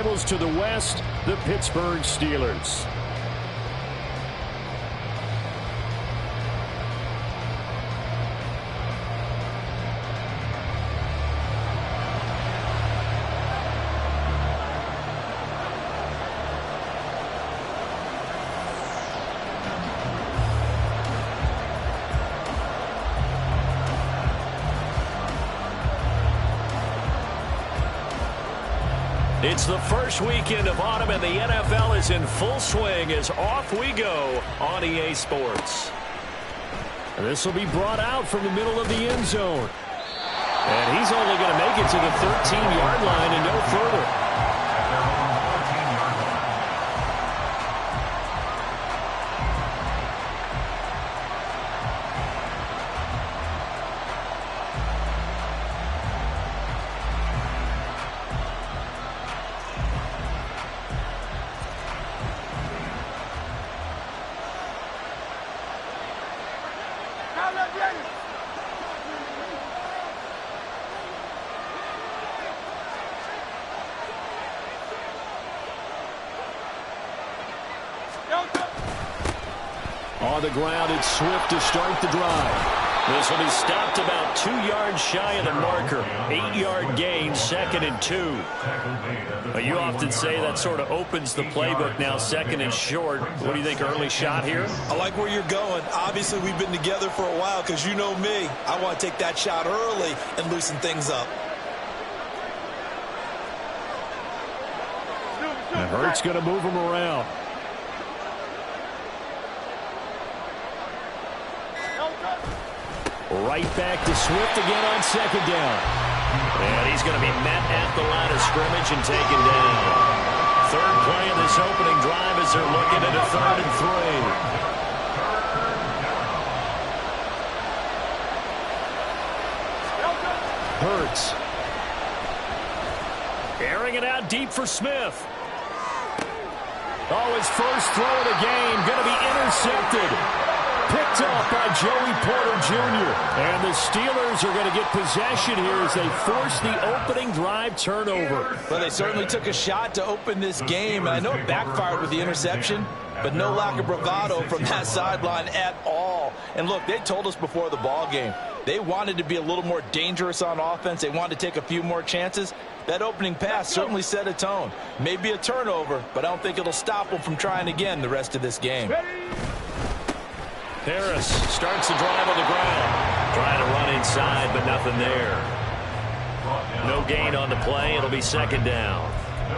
rivals to the west, the Pittsburgh Steelers. It's the first weekend of autumn, and the NFL is in full swing as off we go on EA Sports. And this will be brought out from the middle of the end zone. And he's only going to make it to the 13-yard line and no further. On the ground, it's Swift to start the drive. This will be stopped about 2 yards shy of the marker. 8-yard gain, 2nd and 2. But you often say that sort of opens the playbook now, 2nd and short. What do you think, early shot here? I like where you're going. Obviously, we've been together for a while because you know me. I want to take that shot early and loosen things up. And Hurts going to move him around. Right back to Swift again on 2nd down. And he's going to be met at the line of scrimmage and taken down. Third play of this opening drive as they're looking at a 3rd and 3. Hurts. Airing it out deep for Smith. Oh, his first throw of the game going to be intercepted. Picked off by Joey Porter Jr. And the Steelers are going to get possession here as they force the opening drive turnover. Well, they certainly took a shot to open this game. And I know it backfired with the interception, but no lack of bravado from that sideline at all. And look, they told us before the ball game, they wanted to be a little more dangerous on offense. They wanted to take a few more chances. That opening pass certainly set a tone. Maybe a turnover, but I don't think it'll stop them from trying again the rest of this game. Harris starts the drive on the ground. Trying to run inside, but nothing there. No gain on the play. It'll be 2nd down.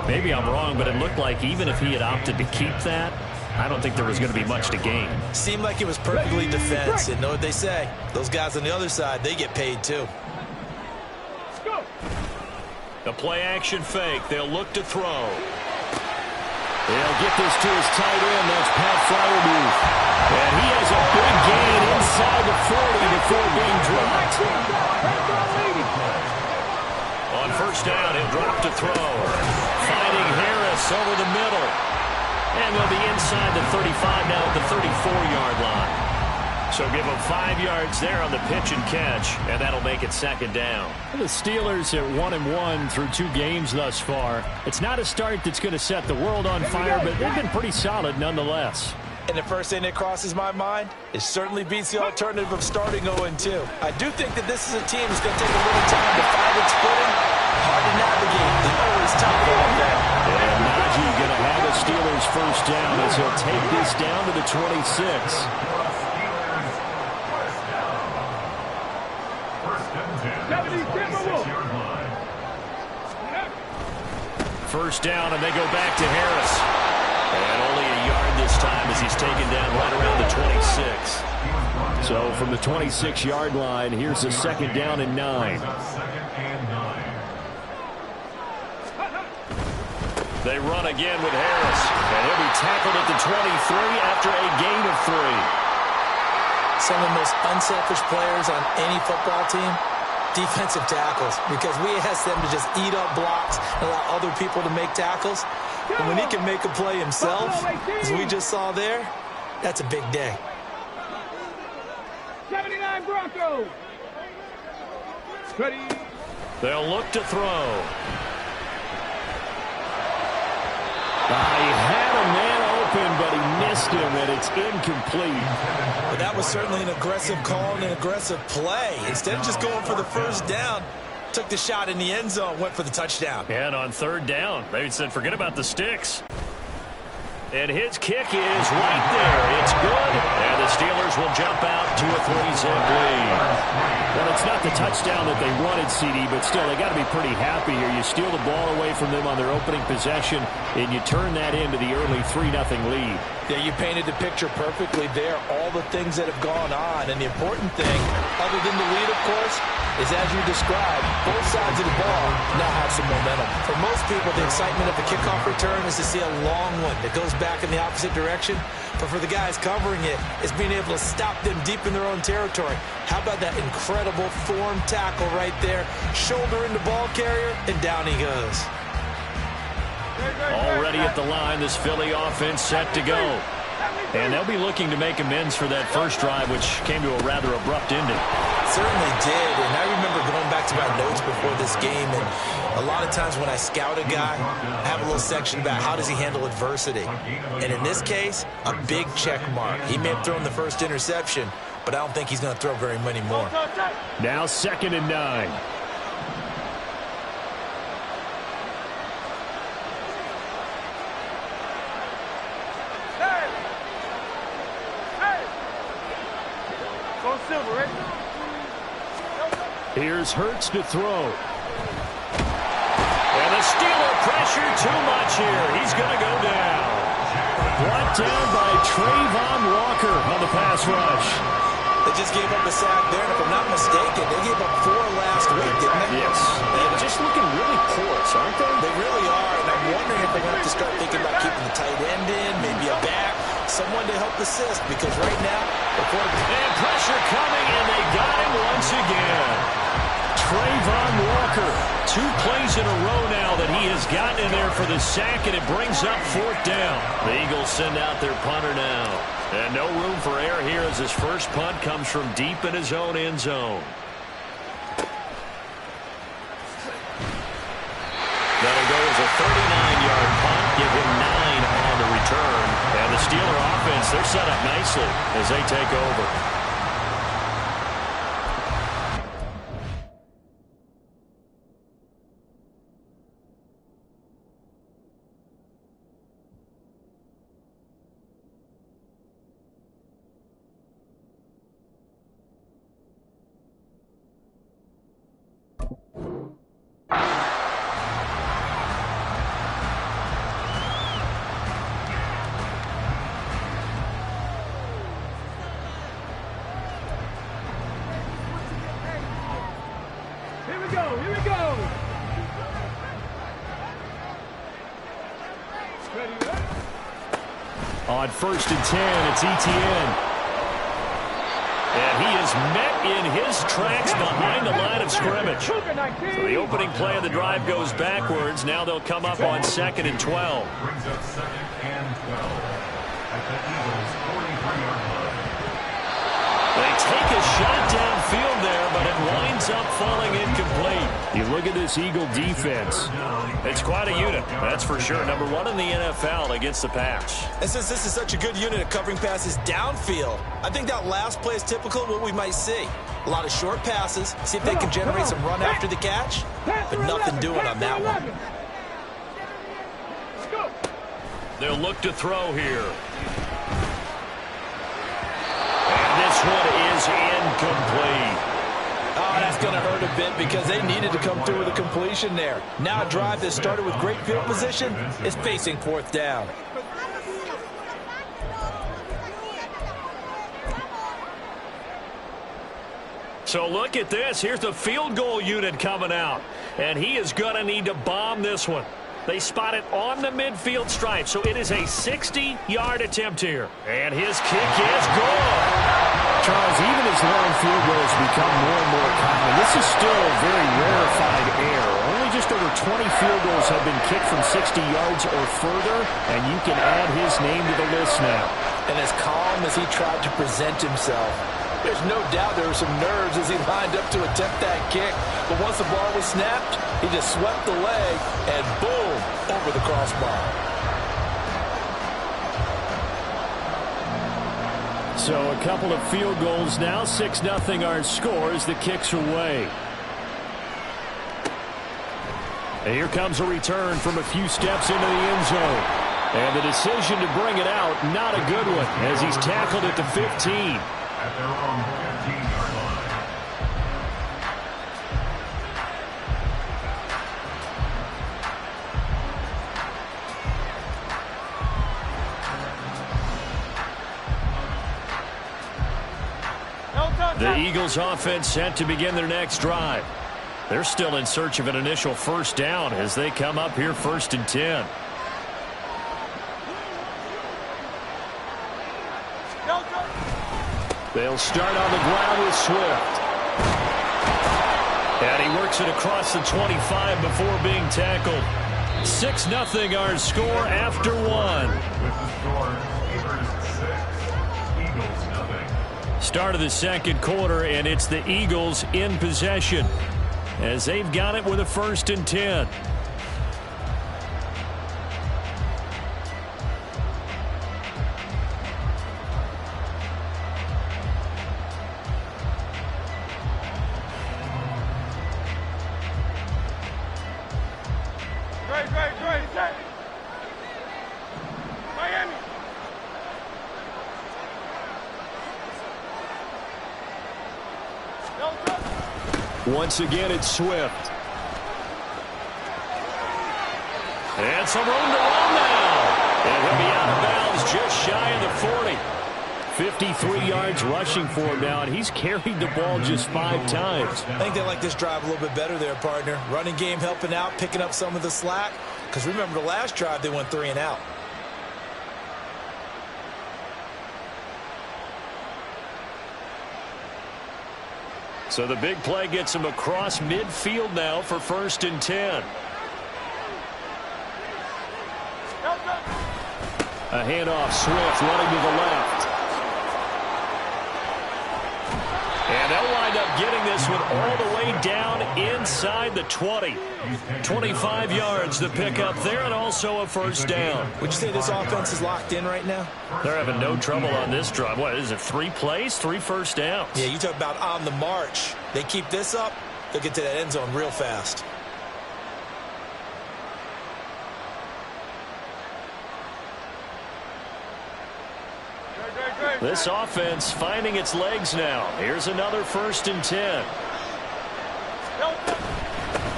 Maybe I'm wrong, but it looked like even if he had opted to keep that, I don't think there was going to be much to gain. Seemed like it was perfectly defense. And know what they say. Those guys on the other side, they get paid too. The play-action fake. They'll look to throw. They'll get this to his tight end. That's Pat Freiermuth. And he has a big gain inside the 40 before being dropped. On 1st down, he'll drop to throw. Finding Harris over the middle. And they'll be inside the 35 now at the 34-yard line. So give them 5 yards there on the pitch and catch, and that'll make it 2nd down. The Steelers at 1-1 through 2 games thus far. It's not a start that's going to set the world on fire, but they've been pretty solid nonetheless. And the first thing that crosses my mind is certainly beats the alternative of starting 0-2. I do think that this is a team that's going to take a little time to find its footing. Hard to navigate. They always tough going there. And Najee going to have a Steelers 1st down as he'll take this down to the 26. First down, and they go back to Harris. And only a yard this time as he's taken down right around the 26. So from the 26-yard line, here's a 2nd down and 9. They run again with Harris. And he'll be tackled at the 23 after a gain of 3. Some of the most unselfish players on any football team, defensive tackles, because we ask them to just eat up blocks and allow other people to make tackles. And when he can make a play himself, as we just saw there, that's a big day. 79 Broncos. Ready. They'll look to throw. He had a man open, but he missed him, and it's incomplete. But that was certainly an aggressive call and an aggressive play. Instead of just going for the first down, took the shot in the end zone, went for the touchdown. And on third down, they said forget about the sticks. And his kick is right there. It's good. And the Steelers will jump out to a 3-zip lead. Well, it's not the touchdown that they wanted, CD, but still, they got to be pretty happy here. You steal the ball away from them on their opening possession, and you turn that into the early 3-0 lead. Yeah, you painted the picture perfectly there. All the things that have gone on. And the important thing, other than the lead, of course, is as you described, both sides of the ball now have some momentum. For most people, the excitement of the kickoff return is to see a long one that goes back in the opposite direction. But for the guys covering it, it's being able to stop them deep in their own territory. How about that incredible form tackle right there? Shoulder in the ball carrier, and down he goes. Already at the line, this Philly offense set to go. And they'll be looking to make amends for that first drive, which came to a rather abrupt ending. Certainly did, and I remember going back to my notes before this game, and a lot of times when I scout a guy, I have a little section about how does he handle adversity. And in this case, a big check mark. He may have thrown the first interception, but I don't think he's going to throw very many more. Now 2nd and 9. Here's Hurts to throw. And the Steeler pressure too much here. He's going to go down. Brought down by Trayvon Walker on the pass rush. They just gave up a sack there, and if I'm not mistaken, they gave up 4 last week, didn't they? Yes. They're just looking really porous, aren't they? They really are, and I'm wondering if they're going to have to start thinking about keeping the tight end in, maybe a back, someone to help assist, because right now, and pressure coming, and they got him once again. Trayvon Walker, 2 plays in a row now that he has gotten in there for the sack, and it brings up 4th down. The Eagles send out their punter now. And no room for error here as his first punt comes from deep in his own end zone. That'll go as a 39-yard punt, give him 9 on the return. And the Steeler offense, they're set up nicely as they take over. Here we go. On 1st and 10, it's ETN. And he is met in his tracks behind the line of scrimmage. So the opening play of the drive goes backwards. Now they'll come up on 2nd and 12. Brings up 2nd and 12 at the Eagles' 43-yard line. They take a shot downfield there, but it winds up falling incomplete. You look at this Eagle defense. It's quite a unit, that's for sure. Number 1 in the NFL against the pass. And since this is such a good unit of covering passes downfield, I think that last play is typical of what we might see. A lot of short passes, see if they can generate some run after the catch, but nothing doing on that one. They'll look to throw here. This one is incomplete. Oh, that's going to hurt a bit because they needed to come through with a completion there. Now a drive that started with great field position is facing 4th down. So look at this. Here's the field goal unit coming out. And he is going to need to bomb this one. They spot it on the midfield stripe, so it is a 60-yard attempt here. And his kick is good. Charles, even as long field goals become more and more common, this is still a very rarefied air. Only just over 20 field goals have been kicked from 60 yards or further, and you can add his name to the list now. And as calm as he tried to present himself, there's no doubt there were some nerves as he lined up to attempt that kick. But once the ball was snapped, he just swept the leg and boom, over the crossbar. So a couple of field goals now. 6-0 our score as the kick's away. And here comes a return from a few steps into the end zone. And the decision to bring it out, not a good one, as he's tackled at the 15. At their own 15-yard line. The Eagles offense set to begin their next drive. They're still in search of an initial first down as they come up here 1st and 10. They'll start on the ground with Swift. And he works it across the 25 before being tackled. 6-0 our score after one. With the score, Steelers 6, Eagles 0. Start of the second quarter, and it's the Eagles in possession as they've got it with a 1st and 10. Once again, it's Swift. And some room to run now. And he'll be out of bounds just shy of the 40. 53 yards rushing for him now, and he's carried the ball just 5 times. I think they like this drive a little bit better there, partner. Running game helping out, picking up some of the slack. Because remember, the last drive, they went 3 and out. So the big play gets him across midfield now for 1st and 10. A handoff, Swift running to the left. And they'll wind up getting this one all the way down inside the 20. 25 yards to pick up there, and also a 1st down. Would you say this offense is locked in right now? They're having no trouble on this drive. What is it, 3 plays, 3 first downs? Yeah, you talk about on the march. They keep this up, they'll get to that end zone real fast. This offense finding its legs now. Here's another 1st and 10.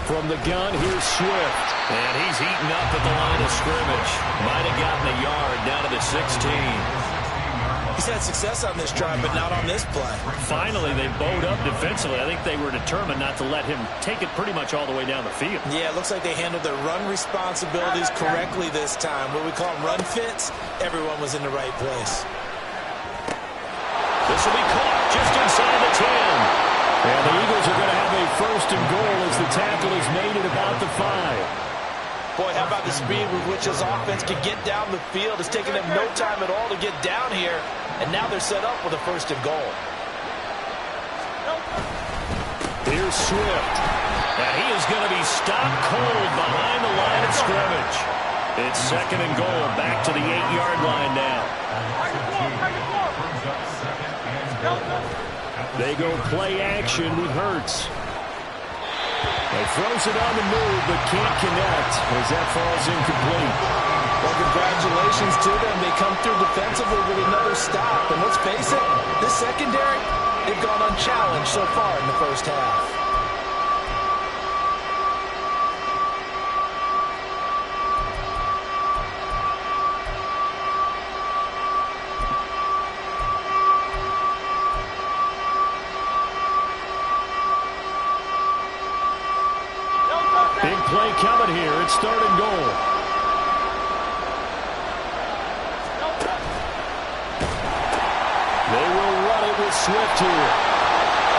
From the gun, here's Swift. And he's heating up at the line of scrimmage. Might have gotten a yard down to the 16. He's had success on this drive, but not on this play. Finally, they bowed up defensively. I think they were determined not to let him take it pretty much all the way down the field. Yeah, it looks like they handled their run responsibilities correctly this time. What we call them run fits, everyone was in the right place. This will be caught just inside the 10. And the Eagles are going to have a 1st and goal as the tackle is made at about the 5. Boy, how about the speed with which this offense can get down the field? It's taken them no time at all to get down here, and now they're set up with a 1st and goal. Here's Swift. And he is going to be stopped cold behind the line of scrimmage. It's 2nd and goal, back to the 8-yard line now. They go play action with Hurts. He throws it on the move, but can't connect as that falls incomplete. Well, congratulations to them. They come through defensively with another stop. And let's face it, this secondary, they've gone unchallenged so far in the 1st half. Big play coming here. It's 3rd and goal. They will run it with Swift here.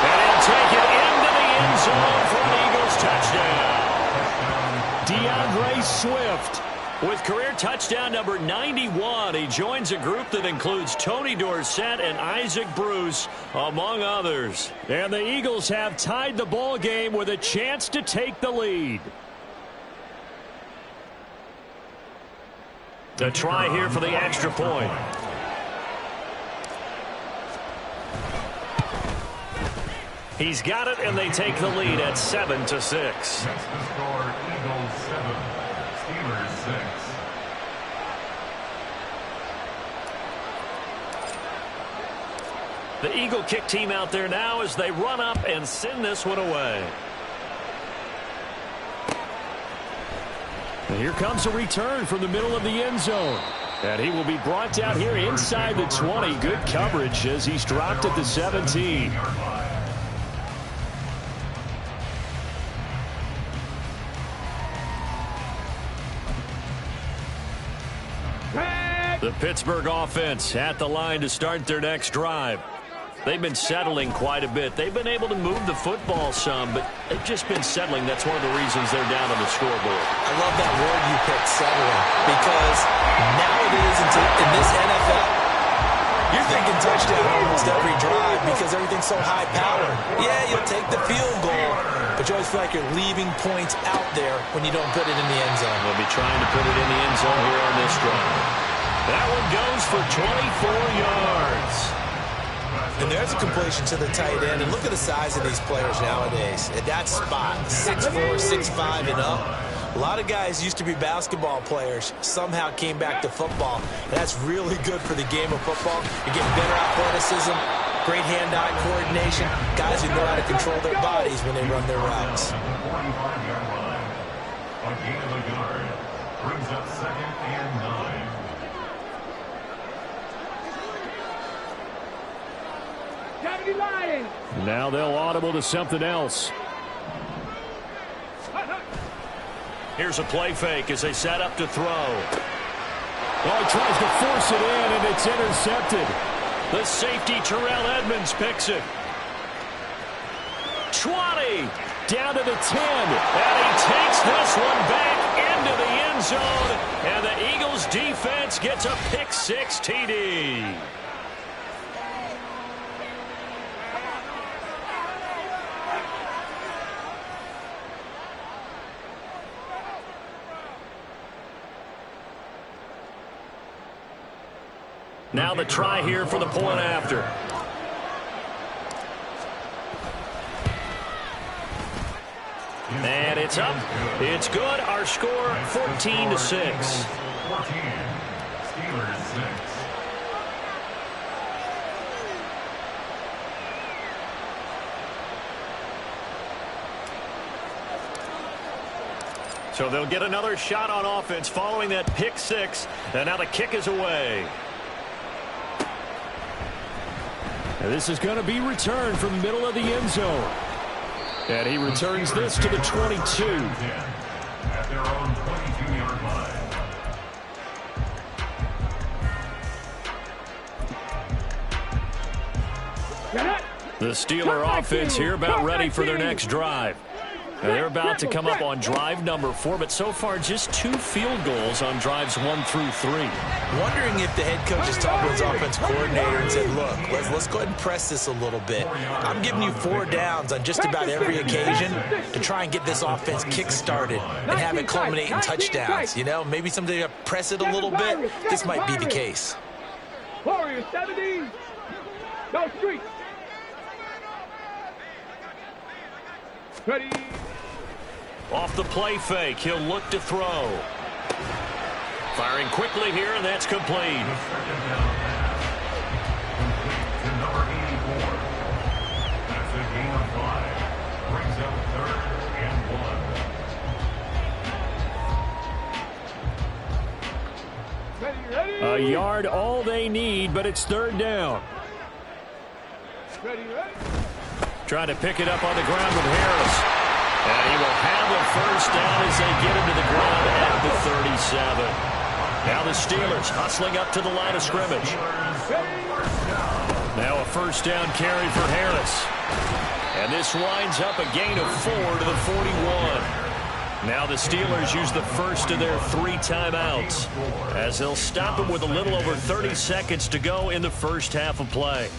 And he'll take it into the end zone for an Eagles touchdown. DeAndre Swift with career touchdown number 91. He joins a group that includes Tony Dorsett and Isaac Bruce, among others. And the Eagles have tied the ball game with a chance to take the lead. The try here for the extra point. He's got it, and they take the lead at 7-6. That's the score. Eagles 7, Steelers 6. The Eagle kick team out there now as they run up and send this one away. And here comes a return from the middle of the end zone. And he will be brought down here inside the 20. Good coverage as he's dropped at the 17. The Pittsburgh offense at the line to start their next drive. They've been settling quite a bit. They've been able to move the football some, but they've just been settling. That's one of the reasons they're down on the scoreboard. I love that word you picked, settling, because nowadays in this NFL, you're thinking touchdown almost every drive because everything's so high-powered. Yeah, you'll take the field goal, but you always feel like you're leaving points out there when you don't put it in the end zone. They'll be trying to put it in the end zone here on this drive. That one goes for 24 yards. And there's a completion to the tight end. And look at the size of these players nowadays. At that spot, 6'4", 6'5", and up. A lot of guys used to be basketball players, somehow came back to football. And that's really good for the game of football. You get better athleticism, great hand-eye coordination, guys who know how to control their bodies when they run their routes. A gain of a yard brings up 2nd and 9. Now they'll audible to something else. Here's a play fake as they set up to throw. Oh, he tries to force it in, and it's intercepted. The safety, Terrell Edmonds, picks it. 20, down to the 10. And he takes this one back into the end zone. And the Eagles defense gets a pick-6 TD. Now the try here for the point after. And it's up. It's good. Our score, 14-6. 14. Steelers 6. So they'll get another shot on offense following that pick-6. And now the kick is away. And this is going to be returned from the middle of the end zone. And he returns this to the 22. At their own 22-yard line. The Steeler offense here about ready for their next drive. And they're about to come up on drive number 4, but so far just 2 field goals on drives 1 through 3. Wondering if the head coach has talked to his offense coordinator and said, look, let's go ahead and press this a little bit. I'm giving you 4 downs on just about every occasion to try and get this offense kick-started and have it culminate in touchdowns. You know, maybe someday to press it a little bit. This might be the case. Warriors 70. No street. Ready. Off the play fake, he'll look to throw. Firing quickly here, and that's complete. The second down pass. Complete to number 84. That's a gain of 5. Brings up 3rd and 1. Ready. A yard all they need, but it's 3rd down. Ready. Trying to pick it up on the ground with Harris. And he will have a first down as they get him to the ground at the 37. Now the Steelers hustling up to the line of scrimmage. Now a first down carry for Harris. And this winds up a gain of 4 to the 41. Now the Steelers use the first of their 3 timeouts as they'll stop him with a little over 30 seconds to go in the first half of play.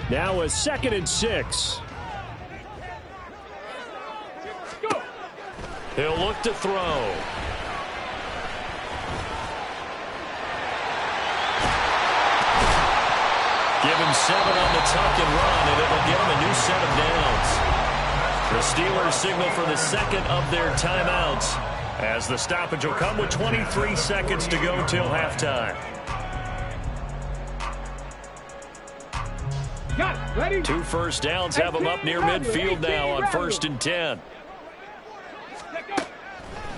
Now a 2nd and 6. He'll look to throw. him 7 on the tuck and run, and it will get him a new set of downs. The Steelers signal for the second of their timeouts, as the stoppage will come with 23 seconds to go till halftime. Got it. Ready? 2 first downs have them up near midfield now on 1st and 10.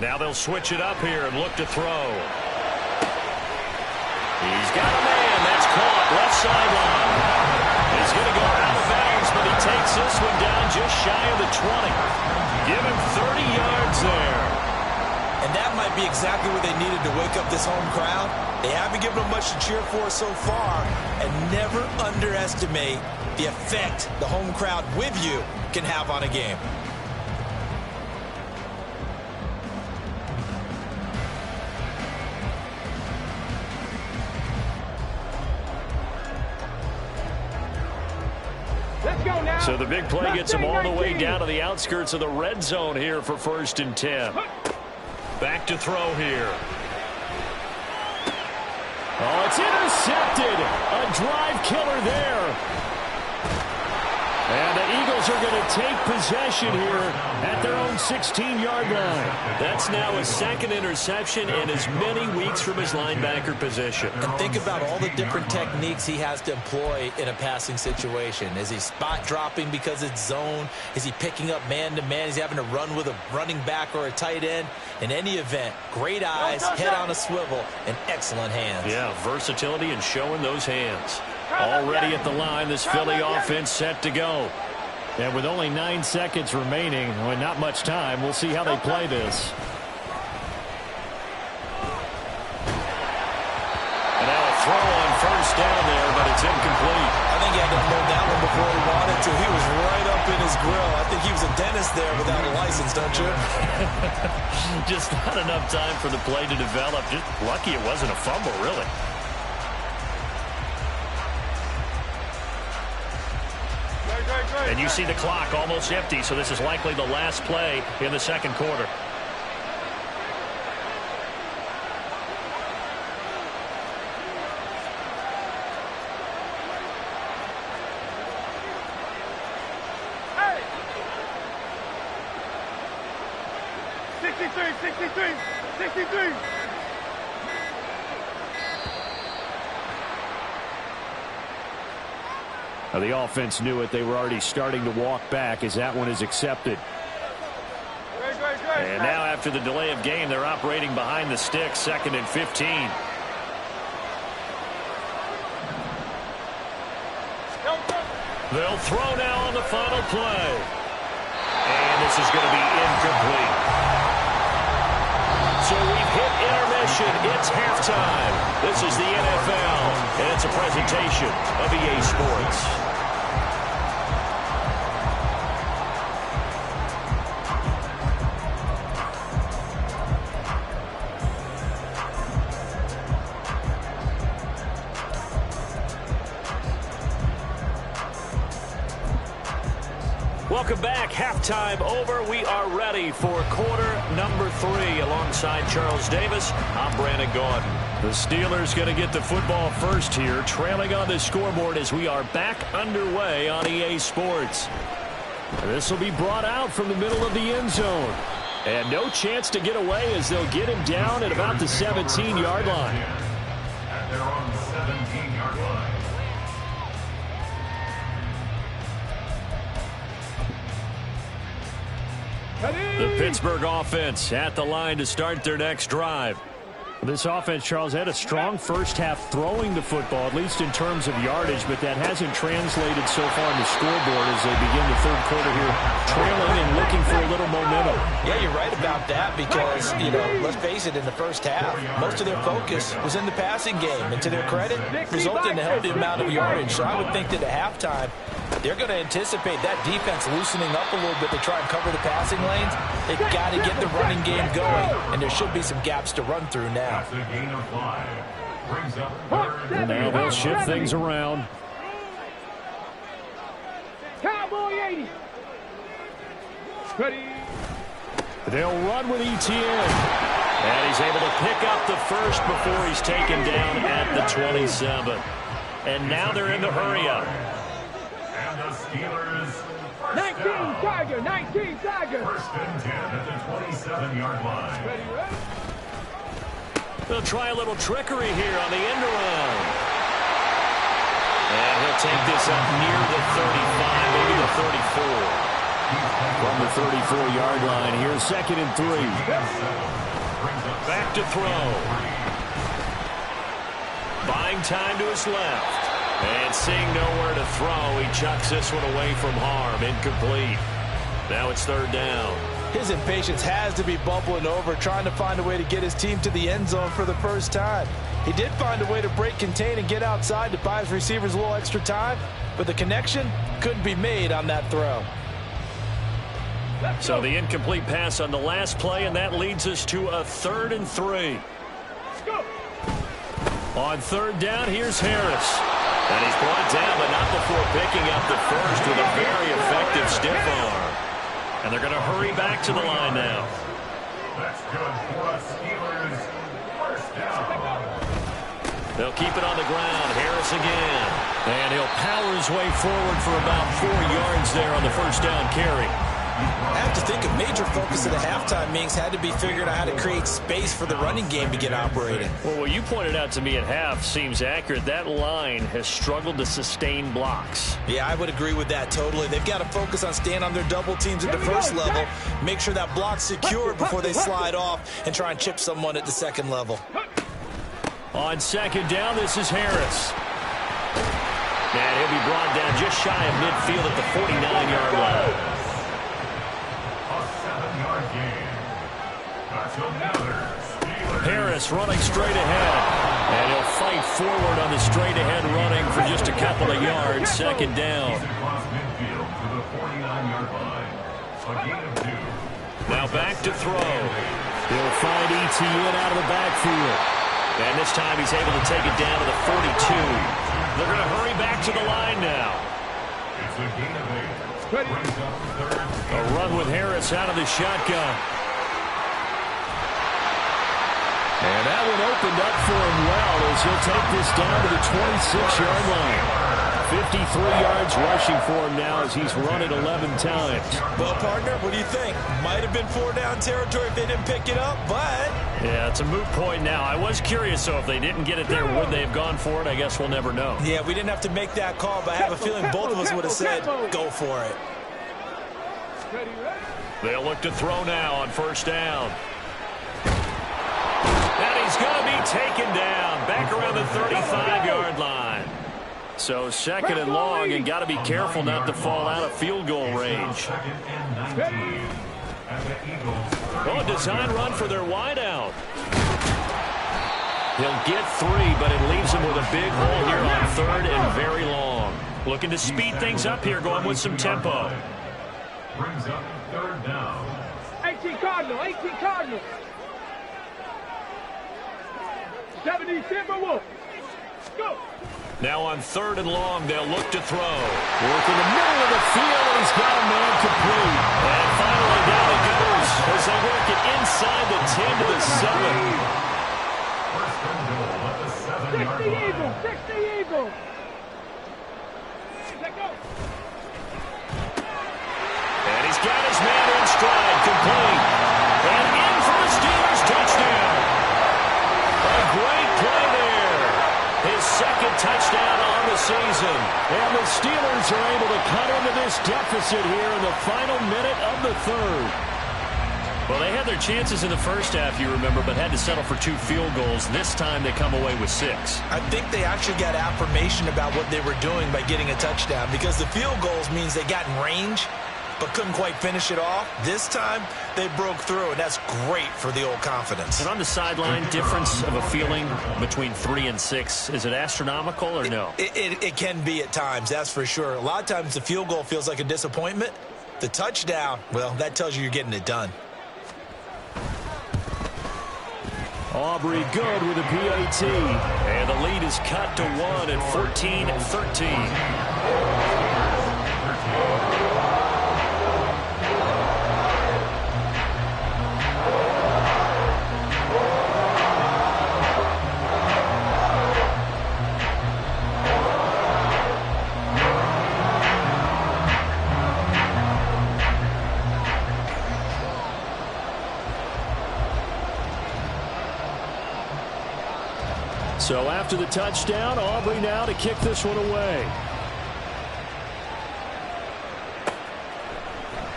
Now they'll switch it up here and look to throw. He's got a man. That's caught. Left sideline. He's going to go out of bounds, but he takes this one down just shy of the 20. Give him 30 yards there. And that might be exactly what they needed to wake up this home crowd. They haven't given them much to cheer for so far. And never underestimate the effect the home crowd with you can have on a game. So the big play gets him all the way down to the outskirts of the red zone here for 1st and 10. Back to throw here. Oh, it's intercepted. A drive killer there. And the Eagles are going to take possession here at their own 16-yard line. That's now his 2nd interception in as many weeks from his linebacker position. And think about all the different techniques he has to employ in a passing situation. Is he spot dropping because it's zone? Is he picking up man-to-man? Is he having to run with a running back or a tight end? In any event, great eyes, head on a swivel, and excellent hands. Yeah, versatility and showing those hands. Already at the line, this Philly offense set to go. And with only 9 seconds remaining, and not much time, we'll see how they play this. And now a throw on 1st down there, but it's incomplete. I think he had to unload that one before he wanted to. He was right up in his grill. I think he was a dentist there without a license, don't you? Just not enough time for the play to develop. Just lucky it wasn't a fumble, really. And you see the clock almost empty, so this is likely the last play in the 2nd quarter. Hey! 63. Now the offense knew it. They were already starting to walk back as that one is accepted. And now after the delay of game, they're operating behind the sticks, 2nd and 15. They'll throw now on the final play. And this is going to be incomplete. So we've hit intermission. It's halftime. This is the NFL, and it's a presentation of EA Sports. Welcome back. Halftime over. We are ready for quarter number 3. Alongside Charles Davis, I'm Brandon Gordon. The Steelers going to get the football first here, trailing on the scoreboard as we are back underway on EA Sports. This will be brought out from the middle of the end zone. And no chance to get away as they'll get him down at about the 17-yard line. At their own 17-yard line. The Pittsburgh offense at the line to start their next drive. This offense, Charles, had a strong first half throwing the football, at least in terms of yardage, but that hasn't translated so far on the scoreboard as they begin the 3rd quarter here, trailing and looking for a little momentum. Yeah, you're right about that because, let's face it, in the first half, most of their focus was in the passing game. And to their credit, resulted in a healthy amount of yardage. So I would think that at halftime, they're going to anticipate that defense loosening up a little bit to try and cover the passing lanes. They've got to get the running game going, and there should be some gaps to run through now. That's a gain of 5. Brings up 3rd. And now they'll shift things around. Cowboy 80. Ready. They'll run with ETN. And he's able to pick up the first before he's taken down at the 27. And now they're in the hurry-up. And the Steelers, 19 Tiger, 19 Tiger. first and 10 at the 27-yard line. Ready, ready? They'll try a little trickery here on the end around. And he'll take this up near the 35, maybe the 34. From the 34-yard line, here's 2nd and 3. Back to throw. Buying time to his left. And seeing nowhere to throw, he chucks this one away from harm. Incomplete. Now it's 3rd down. His impatience has to be bubbling over, trying to find a way to get his team to the end zone for the first time. He did find a way to break, contain, and get outside to buy his receivers a little extra time, but the connection couldn't be made on that throw. So the incomplete pass on the last play, and that leads us to a 3rd and 3. On 3rd down, here's Harris. And he's brought down, but not before picking up the first with a very effective stiff arm. And they're going to hurry back to the line now. That's good for us Steelers. First down. They'll keep it on the ground. Harris again. And he'll power his way forward for about 4 yards there on the first down carry. I have to think a major focus of the halftime meetings had to be figuring out how to create space for the running game to get operating. Well, what you pointed out to me at half seems accurate. That line has struggled to sustain blocks. Yeah, I would agree with that totally. They've got to focus on staying on their double teams at the first level, make sure that block's secure before they slide off and try and chip someone at the second level. On 2nd down, this is Harris. And he'll be brought down just shy of midfield at the 49-yard line. Harris running straight ahead. And he'll fight forward on the straight ahead running for just a couple of yards. 2nd down. Now back to throw. He'll find ETN out of the backfield. And this time he's able to take it down to the 42. They're going to hurry back to the line now. A run with Harris out of the shotgun. And that one opened up for him well as he'll take this down to the 26-yard line. 53 yards rushing for him now as he's run it 11 times. Well, partner, what do you think? Might have been 4-down territory if they didn't pick it up, but... Yeah, it's a moot point now. I was curious, so if they didn't get it there, would they have gone for it? I guess we'll never know. Yeah, we didn't have to make that call, but I have a feeling both of us would have said, go for it. They'll look to throw now on 1st down. And he's going to be taken down back around the 35-yard line. So 2nd and long, and got to be careful not to fall out of field goal range. Oh, a design run for their wideout. He'll get 3, but it leaves him with a big hole here on 3rd and very long. Looking to speed things up here, going with some tempo. Brings up 3rd down. 18 Cardinal, 18 Cardinal. 70 Timberwolves. Go. Now on 3rd and long, they'll look to throw. Work in the middle of the field, and he's got a man complete. And finally down it goes as they work it inside the 10 to the 7. First and goal at the 7-yard 60 line. Eagles, 60 Eagles. Let go. And he's got his man in stride, complete. And in for the Steelers touchdown. A great play there. His 2nd touchdown on the season. And the Steelers are able to cut into this deficit here in the final minute of the 3rd. Well, they had their chances in the first half, you remember, but had to settle for 2 field goals. This time they come away with 6. I think they actually got affirmation about what they were doing by getting a touchdown, because the field goals means they got in range but couldn't quite finish it off. This time they broke through, and that's great for the old confidence. And on the sideline, difference of a feeling between 3 and 6, is it astronomical or no? It can be at times, that's for sure. A lot of times the field goal feels like a disappointment. The touchdown, well, that tells you you're getting it done. Aubrey good with a PAT. And the lead is cut to 1 at 14-13. So after the touchdown, Aubrey now to kick this one away.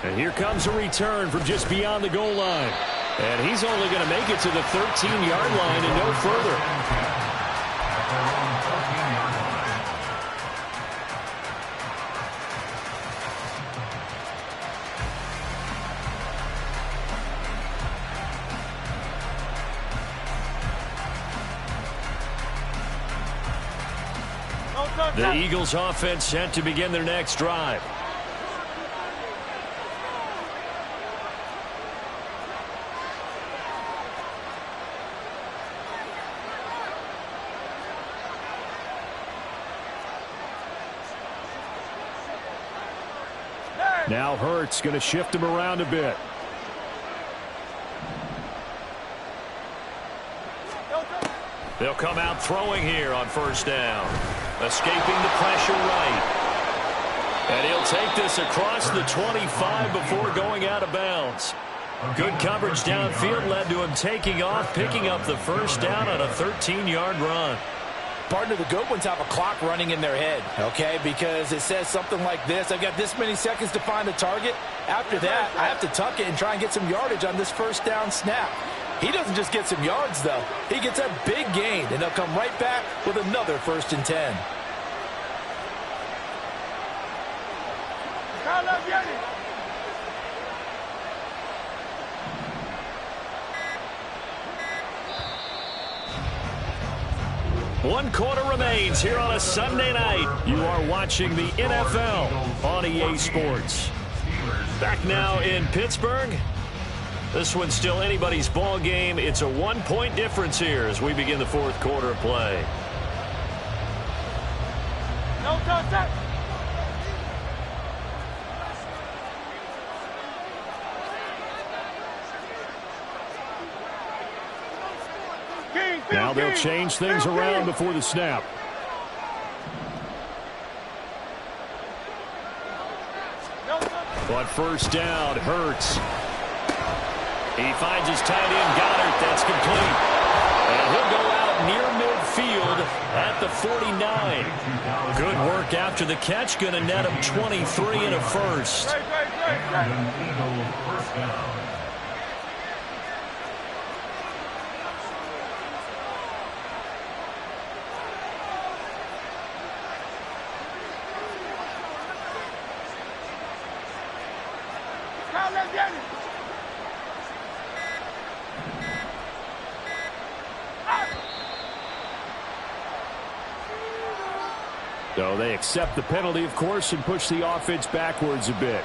And here comes a return from just beyond the goal line. And he's only going to make it to the 13-yard line and no further. The Eagles offense set to begin their next drive. Now Hurts going to shift him around a bit. They'll come out throwing here on first down. Escaping the pressure right. And he'll take this across the 25 before going out of bounds. Good coverage downfield led to him taking off, picking up the first down on a 13-yard run. Partner, the good ones have a clock running in their head, okay, because it says something like this: I've got this many seconds to find the target. After that, I have to tuck it and try and get some yardage on this first down snap. He doesn't just get some yards, though. He gets a big gain, and they'll come right back with another 1st and 10. One quarter remains here on a Sunday night. You are watching the NFL on EA Sports. Back now in Pittsburgh. This one's still anybody's ball game. It's a 1-point difference here as we begin the 4th quarter of play. No contact. Now they'll change things around before the snap. But first down, Hurts. He finds his tight end, Goddard. That's complete. And he'll go out near midfield at the 49. Good work after the catch. Going to net him 23 and a first. First down. So they accept the penalty, of course, and push the offense backwards a bit.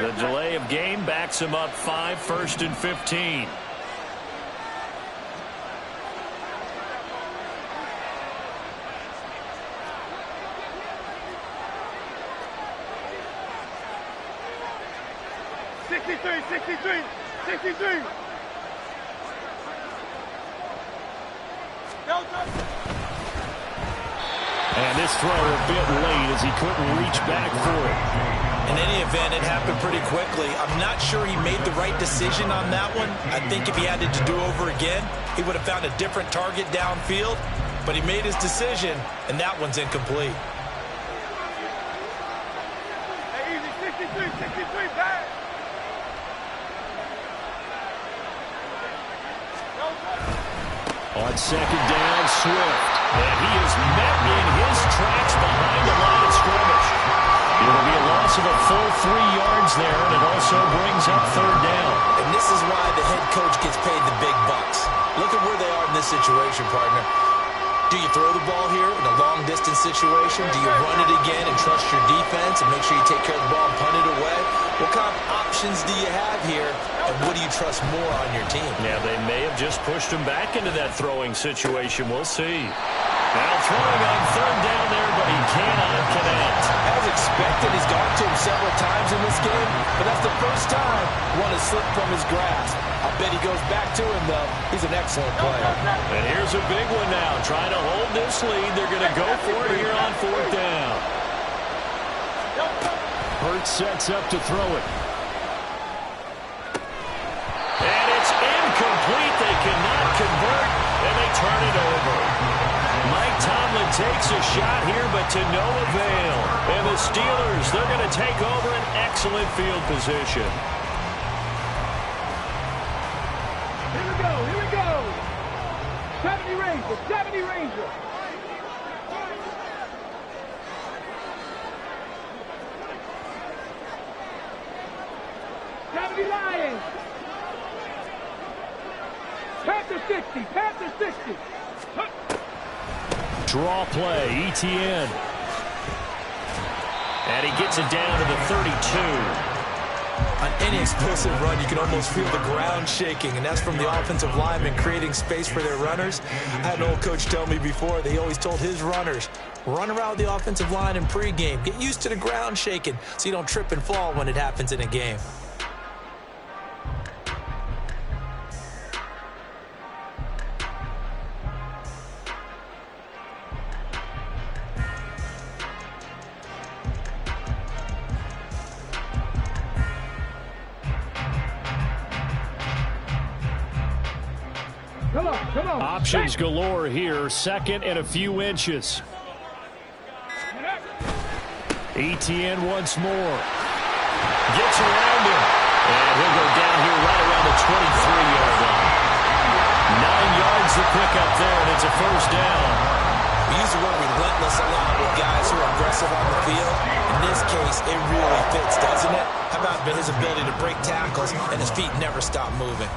The delay of game backs him up 5, 1st and 15. And this throw a bit late as he couldn't reach back for it. In any event, it happened pretty quickly. I'm not sure he made the right decision on that one. I think if he had to do over again, he would have found a different target downfield. But he made his decision, and that one's incomplete. Hey, easy, 63, back. On second down, Swift. And he is met in his tracks behind the line of scrimmage. It'll be a loss of a full 3 yards there, and it also brings up 3rd down. And this is why the head coach gets paid the big bucks. Look at where they are in this situation, partner. Do you throw the ball here in a long-distance situation? Do you run it again and trust your defense and make sure you take care of the ball and punt it away? What kind of options do you have here, and what do you trust more on your team? Yeah, they may have just pushed him back into that throwing situation. We'll see. Now throwing on 3rd down there, but he cannot connect. As expected, he's gone to him several times in this game, but that's the first time one has slipped from his grasp. I bet he goes back to him, though. He's an excellent player. And here's a big one now. Trying to hold this lead. They're going to go for it here on 4th down. Hurts sets up to throw it. And it's incomplete takes a shot here, but to no avail. And the Steelers, they're going to take over an excellent field position. Here we go, here we go. 70 Rangers, 70 Rangers. 70 Lions. Panther 60, Panther 60. Draw play, ETN. And he gets it down to the 32. On any explosive run, you can almost feel the ground shaking, and that's from the offensive linemen creating space for their runners. I had an old coach tell me before, they always told his runners, run around the offensive line in pregame. Get used to the ground shaking so you don't trip and fall when it happens in a game. Come on. Options galore here. Second and a few inches. ETN once more. Gets around him. And he'll go down here right around the 23-yard line. 9 yards to pick up there, and it's a first down. We use the word relentless a lot with guys who are aggressive on the field. In this case, it really fits, doesn't it? How about his ability to break tackles and his feet never stop moving?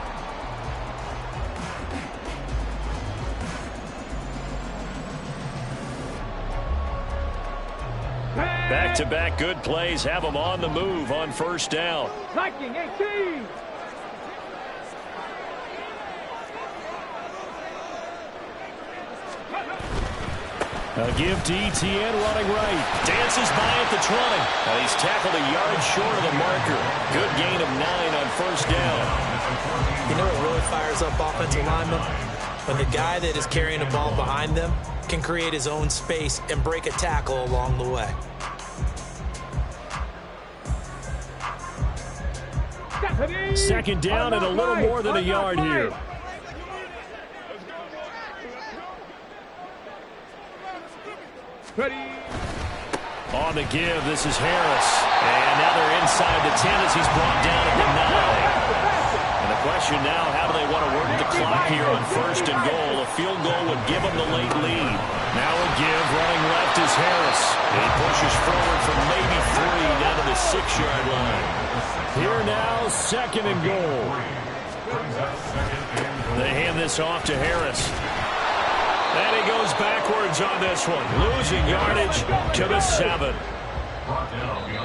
Back-to-back good plays have them on the move on first down. Viking 18. A give to ETN running right. Dances by at the 20. And he's tackled a yard short of the marker. Good gain of 9 on first down. You know what really fires up offensive linemen? When the guy that is carrying the ball behind them can create his own space and break a tackle along the way. Second down and a little more than a yard here. Ready. On the give, this is Harris. And now they're inside the 10 as he's brought down at the 9. And the question now, how do they want to work the clock here on first and goal? A field goal would give them the late lead. Now a give, running left is Harris. He pushes forward from maybe 3 down to the 6-yard line. Here now, second and goal. They hand this off to Harris. And he goes backwards on this one, losing yardage to the 7.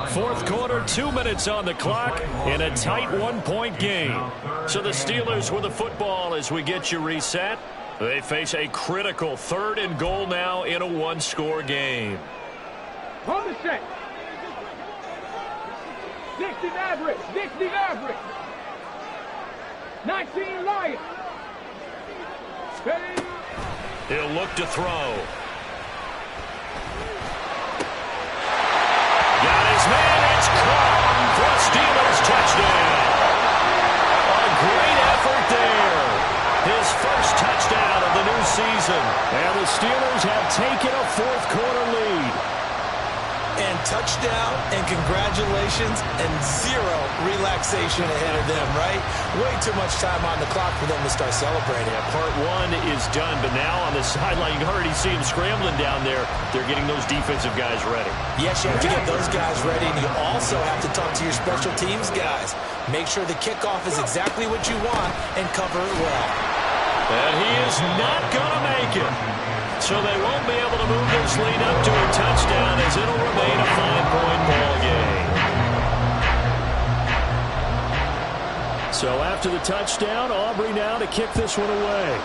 Fourth quarter, 2 minutes on the clock in a tight 1-point game. So the Steelers with the football as we get you reset. They face a critical third and goal now in a 1-score game. Hold the set. 60 Mavericks, 60 Mavericks. 19 Lions. Ready. He'll look to throw. Got his man. It's caught for a Steelers touchdown. A great effort there. His first touchdown of the new season. And the Steelers have taken a fourth-quarter lead. And touchdown, and congratulations, and zero relaxation ahead of them, right? Way too much time on the clock for them to start celebrating. Yeah, part 1 is done, but now on the sideline, you already see them scrambling down there. They're getting those defensive guys ready. Yes, you have to get those guys ready, and you also have to talk to your special teams guys. Make sure the kickoff is exactly what you want and cover it well. And he is not going to make it. So they won't be able to move this lead up to a touchdown as it'll remain a 5-point ball game. So after the touchdown, Aubrey now to kick this one away.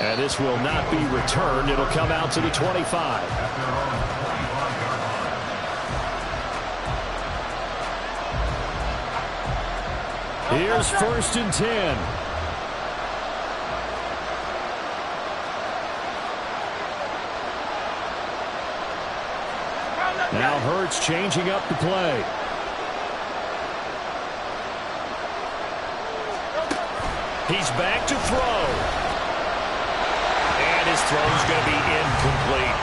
And this will not be returned. It'll come out to the 25. Here's first and 10. Now Hurts changing up the play. He's back to throw. And his throw's going to be incomplete.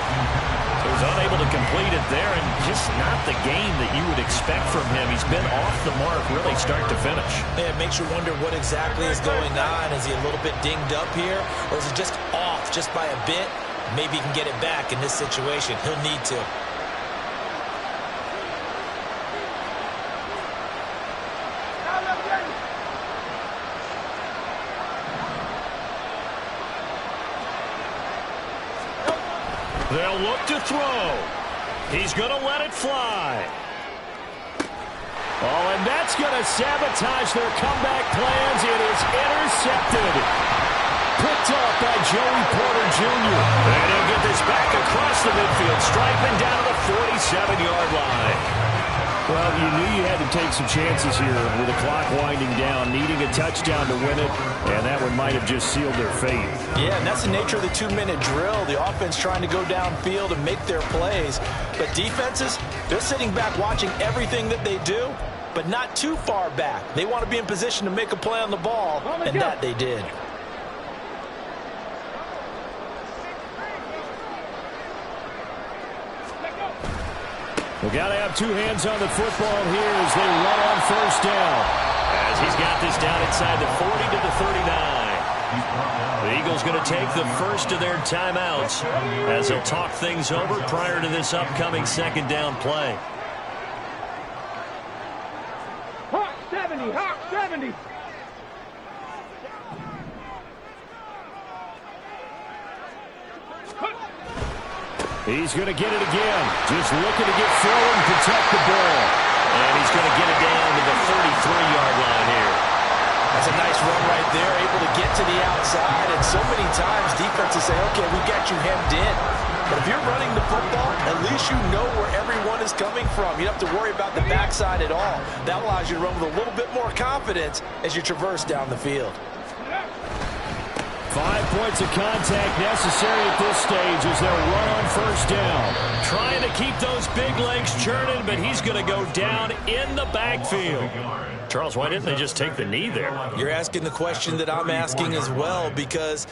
He was unable to complete it there, and just not the game that you would expect from him. He's been off the mark really start to finish. Yeah, it makes you wonder what exactly is going on. Is he a little bit dinged up here, or is he just off just by a bit? Maybe he can get it back in this situation. He'll need to. They'll look to throw. He's going to let it fly. Oh, and that's going to sabotage their comeback plans. It is intercepted. Picked off by Joey Porter Jr. And he'll get this back across the midfield stripe and down to the 47-yard line. Well, you knew you had to take some chances here with the clock winding down, needing a touchdown to win it, and that one might have just sealed their fate. Yeah, and that's the nature of the 2-minute drill. The offense trying to go downfield and make their plays. But defenses, they're sitting back watching everything that they do, but not too far back. They want to be in position to make a play on the ball, and that they did. We've got to have two hands on the football here as they run on first down. As he's got this down inside the 40 to the 39. The Eagles going to take the first of their timeouts as they'll talk things over prior to this upcoming second down play. Hot 70, hot 70. He's going to get it again. Just looking to get forward and protect the ball. And he's going to get it down to the 33-yard line here. That's a nice run right there, able to get to the outside. And so many times defenses say, okay, we got you hemmed in. But if you're running the football, at least you know where everyone is coming from. You don't have to worry about the backside at all. That allows you to run with a little bit more confidence as you traverse down the field. 5 points of contact necessary at this stage as they'll run on first down. Trying to keep those big legs churning, but he's going to go down in the backfield. Charles, why didn't they just take the knee there? You're asking the question that I'm asking as well, because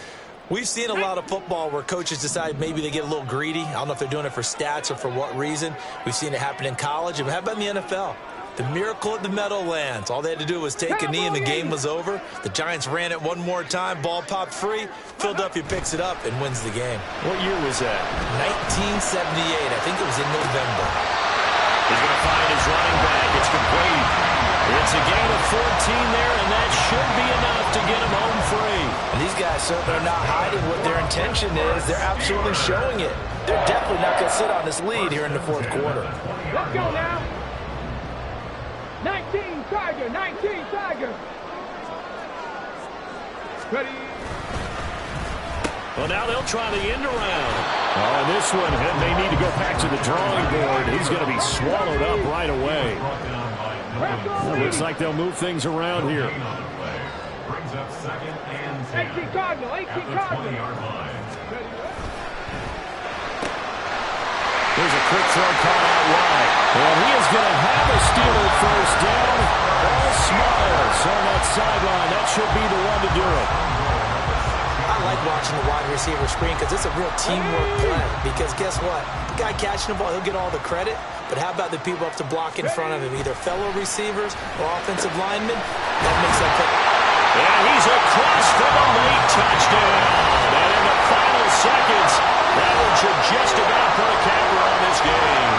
we've seen a lot of football where coaches decide maybe they get a little greedy. I don't know if they're doing it for stats or for what reason. We've seen it happen in college. And how about in the NFL? The miracle at the Meadowlands. All they had to do was take a knee and the game was over. The Giants ran it one more time. Ball popped free. Philadelphia picks it up and wins the game. What year was that? 1978. I think it was in November. He's going to find his running back. It's complete. It's a gain of 14 there, and that should be enough to get him home free. And these guys certainly are not hiding what their intention is. They're absolutely showing it. They're definitely not going to sit on this lead here in the fourth quarter. Let's go now. 19 Tiger, 19 Tiger. Ready. Well, now they'll try the end around. Oh, and this one, they need to go back to the drawing board. He's going to be swallowed up right away. Well, looks like they'll move things around here. Brings up second and 10. 18 Cardinal, 18 Cardinal. There's a quick throw caught out wide. And he is going to have a Steeler first down. All smiles on that sideline. That should be the one to do it. I like watching the wide receiver screen because it's a real teamwork play. Because guess what? The guy catching the ball, he'll get all the credit. But how about the people up to block in front of him, either fellow receivers or offensive linemen? That makes that play. And he's across for the late touchdown. And in the final seconds, that one should just about put a capper on this game.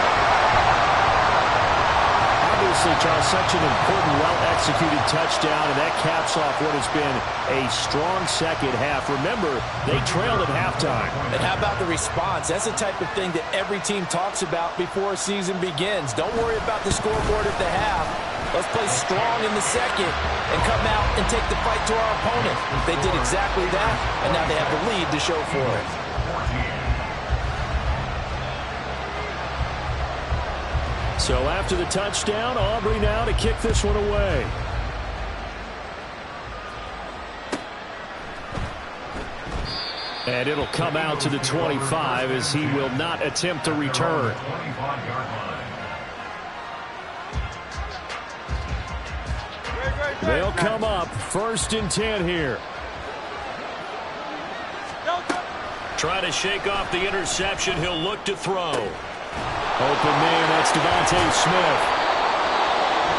Obviously, Charles, such an important, well-executed touchdown, and that caps off what has been a strong second half. Remember, they trailed at halftime. And how about the response? That's the type of thing that every team talks about before a season begins. Don't worry about the scoreboard at the half. Let's play strong in the second and come out and take the fight to our opponent. They did exactly that, and now they have the lead to show for it. So after the touchdown, Aubrey now to kick this one away. And it'll come out to the 25 as he will not attempt to return. They'll come up 1st and 10 here. Trying to shake off the interception. He'll look to throw. Open man, that's Devontae Smith.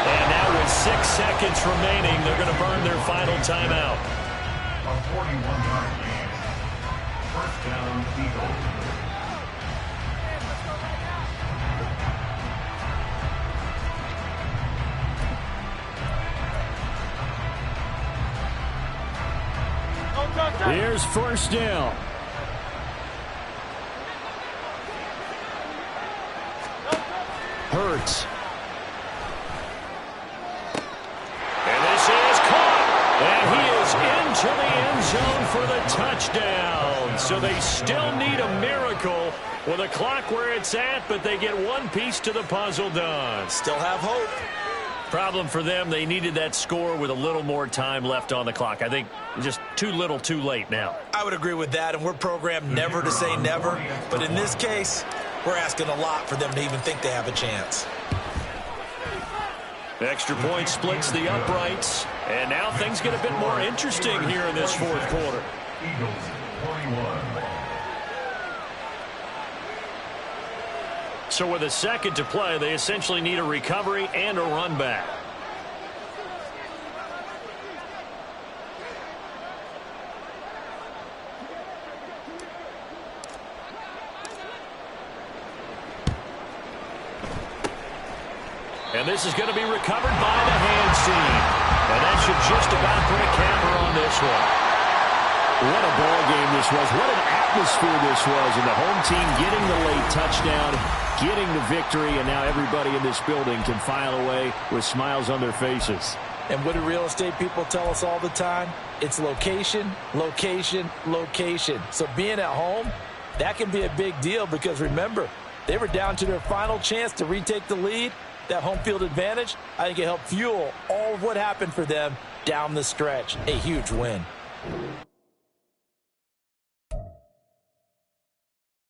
And now with 6 seconds remaining, they're going to burn their final timeout. A 41-yard gain. 1st down, Eagles. Here's 1st down. Hurts. And this is caught. And he is into the end zone for the touchdown. So they still need a miracle with a clock where it's at, but they get one piece to the puzzle done. Still have hope. Problem for them, they needed that score with a little more time left on the clock. I think just too little too late now. I would agree with that, and we're programmed never to say never. But in this case, we're asking a lot for them to even think they have a chance. Extra point splits the uprights. And now things get a bit more interesting here in this 4th quarter. Eagles, 41. So with a second to play, they essentially need a recovery and a run back. And this is going to be recovered by the hands team. And that should just about put a capper on this one. What a ball game this was. What an atmosphere this was. And the home team getting the late touchdown, getting the victory, and now everybody in this building can file away with smiles on their faces. And what do real estate people tell us all the time? It's location, location, location. So being at home, that can be a big deal because, remember, they were down to their final chance to retake the lead. That home field advantage, I think it helped fuel all of what happened for them down the stretch. A huge win.